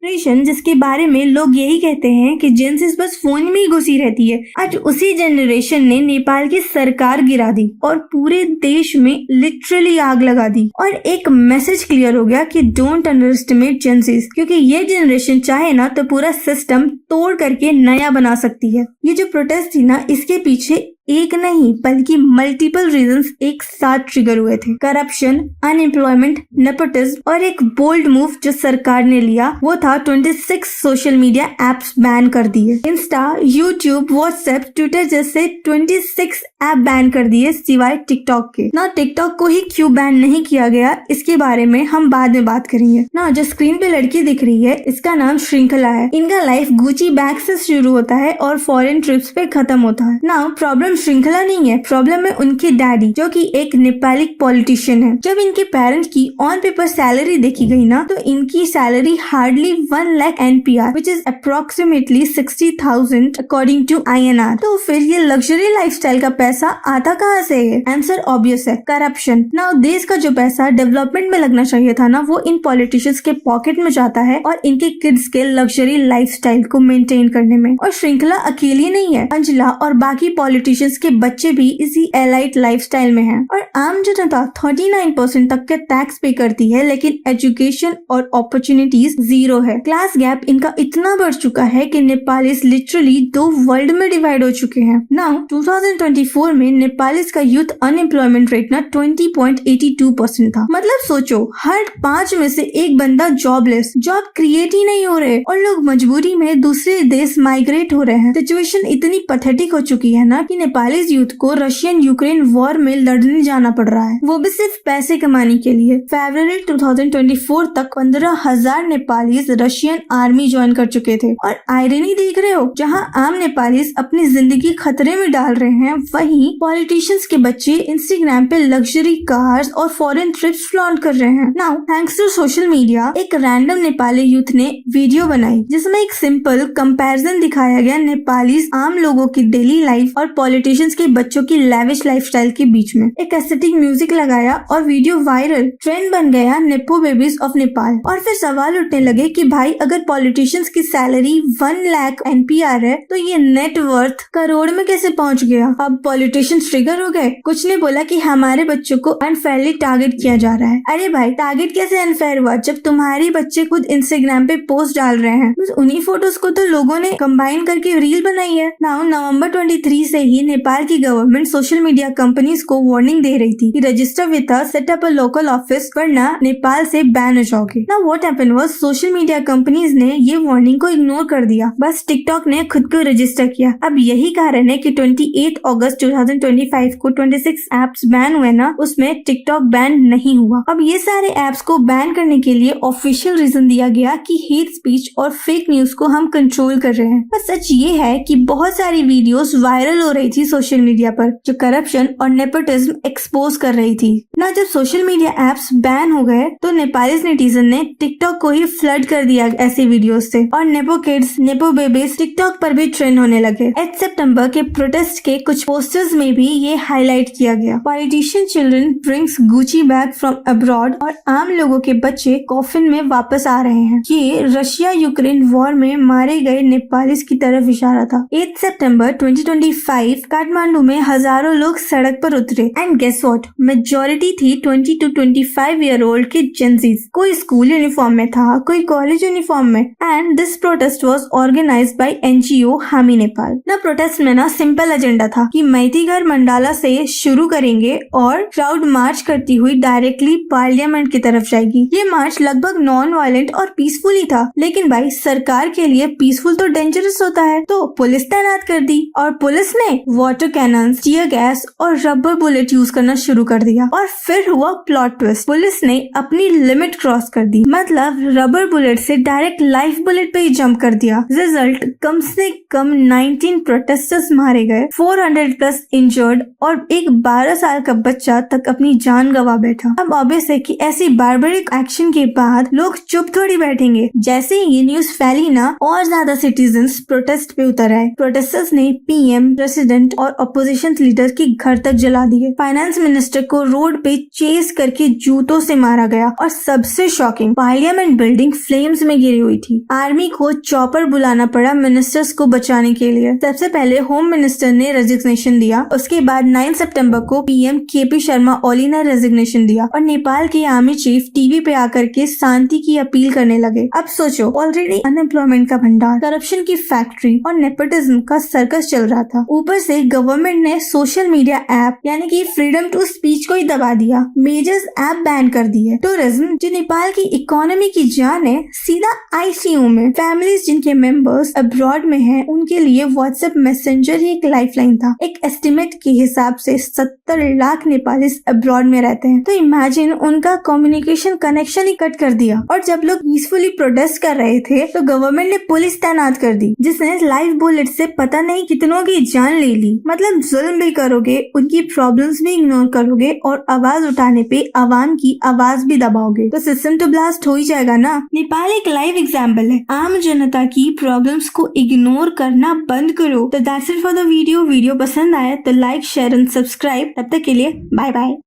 Generation जिसके बारे में लोग यही कहते हैं कि जेंसिस बस फोन में ही घुसी रहती है, आज उसी जनरेशन ने नेपाल की सरकार गिरा दी और पूरे देश में लिटरली आग लगा दी। और एक मैसेज क्लियर हो गया कि डोंट अंडर एस्टिमेट जेंसिस, क्योंकि ये जनरेशन चाहे ना तो पूरा सिस्टम तोड़ करके नया बना सकती है। ये जो प्रोटेस्ट थी ना, इसके पीछे एक नहीं बल्कि मल्टीपल रीजंस एक साथ ट्रिगर हुए थे। करप्शन, अनएम्प्लॉयमेंट, नेपोटिज्म और एक बोल्ड मूव जो सरकार ने लिया वो था 26 सोशल मीडिया एप्स बैन कर दिए। इंस्टा, यूट्यूब, व्हाट्सएप, ट्विटर जैसे 26 ऐप बैन कर दिए सिवाय टिकटॉक के। ना टिकटॉक को ही क्यों बैन नहीं किया गया इसके बारे में हम बाद में बात करेंगे। ना जो स्क्रीन पे लड़की दिख रही है इसका नाम श्रृंखला है। इनका लाइफ गुची बैग से शुरू होता है और फॉरेन ट्रिप्स पे खत्म होता है। ना प्रॉब्लम श्रृंखला नहीं है, प्रॉब्लम है उनके डैडी जो कि एक नेपाली पॉलिटिशियन है। जब इनके पेरेंट्स की ऑन पेपर सैलरी देखी गई ना तो इनकी salary hardly 1 lakh NPR which is approximately 60,000 according to INR। तो फिर ये लग्जरी लाइफस्टाइल का पैसा आता कहाँ से है? आंसर ऑब्वियस है, करप्शन। ना देश का जो पैसा डेवलपमेंट में लगना चाहिए था ना वो इन पॉलिटिशियंस के पॉकेट में जाता है और इनके किड्स के लग्जरी लाइफस्टाइल को मेंटेन करने में। और श्रृंखला अकेली नहीं है, अंजला और बाकी पॉलिटिशियंस के बच्चे भी इसी एलाइट लाइफस्टाइल में हैं। और आम जनता 39% तक के टैक्स पे करती है लेकिन एजुकेशन और अपॉर्चुनिटीज 0 है। क्लास गैप इनका इतना बढ़ चुका है कि नेपालीज लिटरली 2 वर्ल्ड में डिवाइड हो चुके हैं। नाउ 2024 में नेपालीज का यूथ अनएम्प्लॉयमेंट रेट ना 20.82% था। मतलब सोचो, हर 5 में से एक बंदा जॉबलेस, जॉब क्रिएट ही नहीं हो रहे और लोग मजबूरी में दूसरे देश माइग्रेट हो रहे हैं। सिचुएशन इतनी पैथेटिक हो चुकी है ना कि नेपालीज यूथ को रशियन यूक्रेन वॉर में लड़ने जाना पड़ रहा है, वो भी सिर्फ पैसे कमाने के लिए। फरवरी 2024 तक 15,000 नेपालीज रशियन आर्मी ज्वाइन कर चुके थे। और आयरनी देख रहे हो, जहां आम नेपालीज अपनी जिंदगी खतरे में डाल रहे हैं, वहीं पॉलिटिशियंस के बच्चे इंस्टाग्राम पे लग्जरी कार्स और फॉरेन ट्रिप्स फ्लॉन्ट कर रहे हैं। Now thanks to social media एक रैंडम नेपाली यूथ ने वीडियो बनाई जिसमें एक सिंपल कंपैरिजन दिखाया गया नेपालीज आम लोगों की डेली लाइफ और पॉलिटिशियंस के बच्चों की लैविश लाइफस्टाइल के बीच में। एक एस्थेटिक म्यूजिक लगाया और वीडियो वायरल, ट्रेंड बन गया नेपो बेबीज ऑफ नेपाल। और फिर सवाल उठने लगे कि भाई अगर पॉलिटिशियंस की सैलरी 1 लाख NPR है तो ये नेट वर्थ करोड़ में कैसे पहुंच गया? अब पॉलिटिशियंस ट्रिगर हो गए। कुछ ने बोला कि हमारे बच्चों को अनफेयरली टारगेट किया जा रहा है। अरे भाई, टारगेट कैसे अनफेयर हुआ जब तुम्हारे बच्चे खुद इंस्टाग्राम पे पोस्ट डाल रहे हैं? उन्हीं फोटोज को तो लोगों ने कंबाइन करके रील बनाई है। नाउ नवंबर 23 से ही नेपाल की गवर्नमेंट सोशल मीडिया कंपनीज को वार्निंग दे रही थी कि register with us, set up a local office, वरना नेपाल से बैन हो जाओगे। Now what happened was social media companies ने ये वार्निंग को इग्नोर कर दिया, बस टिकटॉक ने खुद को रजिस्टर किया। अब यही कारण है कि 28 अगस्त 2025 को 26 एप्स बैन हुए ना, उसमें टिकटॉक बैन नहीं हुआ। अब ये सारे एप्स को बैन करने के लिए ऑफिशियल रीजन दिया गया कि हेट स्पीच और फेक न्यूज को हम कंट्रोल कर रहे हैं। पर सच ये है कि बहुत सारी वीडियोस वायरल हो रही थी सोशल मीडिया पर जो करप्शन और नेपोटिज्म एक्सपोज कर रही थी ना। जब सोशल मीडिया एप्स बैन हो गए तो नेपाली नेटिजन ने टिकटॉक को ही फ्लड कर दिया ऐसे वीडियोस से और nepo kids, nepo babies TikTok पर भी ट्रेंड होने लगे। 8 सितंबर के प्रोटेस्ट के कुछ पोस्टर्स में भी ये हाईलाइट किया गया। Politician children brings Gucci bag from abroad और आम लोगों के बच्चे कॉफिन में वापस आ रहे हैं। ये रशिया यूक्रेन वॉर में मारे गए नेपालीज की तरफ इशारा था। 8 सितंबर 2025 काठमांडू में हजारों लोग सड़क पर उतरे एंड गेस व्हाट, मेजॉरिटी थी 20 to 25 ईयर ओल्ड के जेंजीज। कोई स्कूल यूनिफॉर्म में था, कोई कॉलेज यूनिफॉर्म में। And this protest was organised by NGO Hami Nepal. ना प्रोटेस्ट में ना सिंपल एजेंडा था कि मैतीघर मंडाला से शुरू करेंगे और क्राउड मार्च करती हुई डायरेक्टली पार्लियामेंट की तरफ जाएगी। ये मार्च लगभग नॉन वायलेंट और पीसफुल ही था, लेकिन भाई सरकार के लिए पीसफुल तो डेंजरस होता है, तो पुलिस तैनात कर दी और पुलिस ने वाटर कैनन, टीयर गैस और रबर बुलेट यूज करना शुरू कर दिया। और फिर हुआ प्लॉट ट्विस्ट, पुलिस ने अपनी लिमिट क्रॉस कर दी, मतलब रबर बुलेट से डायरेक्ट लाइफ बुलेट पे ही जंप कर दिया। रिजल्ट, कम से कम 19 प्रोटेस्टर्स मारे गए, 400 प्लस इंजर्ड और एक 12 साल का बच्चा तक अपनी जान गवा बैठा। अब ऑब्वियस है कि ऐसी बार्बरिक एक्शन के बाद लोग चुप थोड़ी बैठेंगे। जैसे ही ये न्यूज फैली ना, और ज्यादा सिटीजन्स प्रोटेस्ट पे उतर आए। प्रोटेस्टर्स ने PM, प्रेसिडेंट प्रेसिडेंट और अपोजिशन लीडर के घर तक जला दिए। फाइनेंस मिनिस्टर को रोड पे चेस करके जूतों से मारा गया और सबसे शॉकिंग, पार्लियामेंट बिल्डिंग फ्लेम्स में गिरी हुई थी। आर्मी को चॉपर बुलाना पड़ा मिनिस्टर्स को बचाने के लिए। सबसे पहले होम मिनिस्टर ने रेजिग्नेशन दिया, उसके बाद 9 सितंबर को पीएम केपी शर्मा ओली ने रेजिग्नेशन दिया और नेपाल के आर्मी चीफ टीवी पे आकर के शांति की अपील करने लगे। अब सोचो, ऑलरेडी अनएम्प्लॉयमेंट का भंडार, करप्शन की फैक्ट्री और नेपोटिज्म का सर्कस चल रहा था। ऊपर से गवर्नमेंट ने सोशल मीडिया ऐप यानी कि फ्रीडम टू स्पीच को ही दबा दिया, मेजर्स ऐप बैन कर दिए। टूरिज्म जो नेपाल की इकोनॉमी की जान है, सीधा आईसीयू में। फैमिलीज जिनके मेंबर्स अब्रॉड में हैं, उनके लिए व्हाट्सएप मैसेंजर ही एक लाइफलाइन था। एक एस्टिमेट के हिसाब से 70 लाख नेपाली अब्रॉड में रहते हैं, तो इमेजिन उनका कम्युनिकेशन कनेक्शन ही कट कर दिया। और जब लोग पीसफुली प्रोटेस्ट कर रहे थे तो गवर्नमेंट ने पुलिस तैनात कर दी, जिसने लाइव बुलेट से पता नहीं कितनों की जान ले ली। मतलब जुल्म भी करोगे, उनकी प्रॉब्लम्स भी इग्नोर करोगे और आवाज उठाने पे आवाम की आवाज भी दबाओगे, तो सिस्टम तो ब्लास्ट हो ही जाएगा ना। नेपाल एक लाइव एग्जाम्पल है। आम जनता की प्रॉब्लम्स को इग्नोर करना बंद करो। तो that's it for the video. Video पसंद आया तो लाइक, शेयर एंड सब्सक्राइब। तब तक के लिए बाय बाय।